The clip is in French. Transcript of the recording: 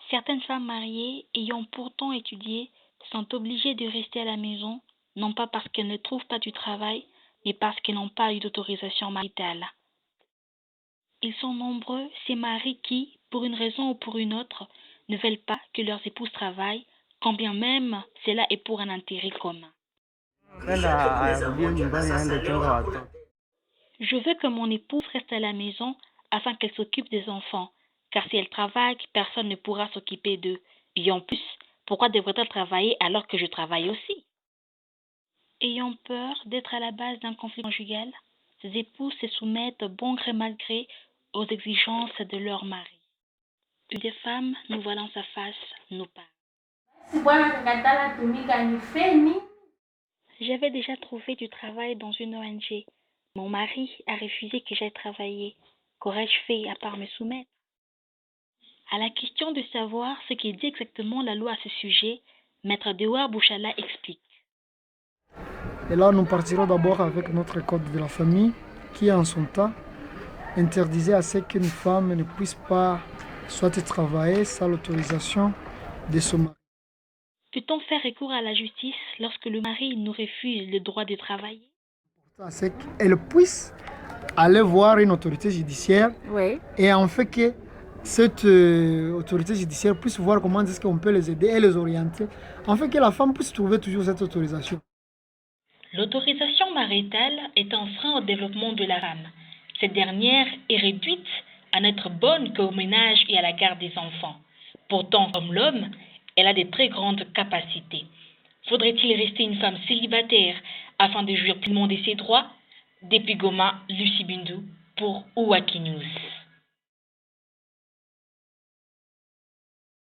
Certaines femmes mariées, ayant pourtant étudié, sont obligées de rester à la maison, non pas parce qu'elles ne trouvent pas du travail, mais parce qu'elles n'ont pas eu d'autorisation maritale. Ils sont nombreux, ces maris qui, pour une raison ou pour une autre, ne veulent pas que leurs épouses travaillent, quand bien même cela est pour un intérêt commun. Je veux que mon épouse reste à la maison afin qu'elle s'occupe des enfants, car si elle travaille, personne ne pourra s'occuper d'eux. Et en plus, pourquoi devrait-elle travailler alors que je travaille aussi? Ayant peur d'être à la base d'un conflit conjugal, ces épouses se soumettent bon gré mal gré aux exigences de leur mari. Une des femmes, nous voilant sa face, nous parle. J'avais déjà trouvé du travail dans une ONG. Mon mari a refusé que j'aille travailler. Qu'aurais-je fait à part me soumettre? À la question de savoir ce qu'il dit exactement la loi à ce sujet, Maître Dewar Bouchala explique. Et là, nous partirons d'abord avec notre code de la famille qui, en son temps, interdisait à ce qu'une femme ne puisse pas soit travailler sans l'autorisation de son mari. Peut-on faire recours à la justice lorsque le mari nous refuse le droit de travailler? C'est qu'elle puisse aller voir une autorité judiciaire Oui. et en fait que cette autorité judiciaire puisse voir comment est-ce qu'on peut les aider et les orienter, en fait que la femme puisse trouver toujours cette autorisation. L'autorisation maritale est un frein au développement de la femme. Cette dernière est réduite à n'être bonne qu'au ménage et à la garde des enfants. Pourtant, comme l'homme, elle a de très grandes capacités. Faudrait-il rester une femme célibataire afin de jouir pleinement de ses droits? Depuis Goma, Lucie Bindou pour Ouaki News.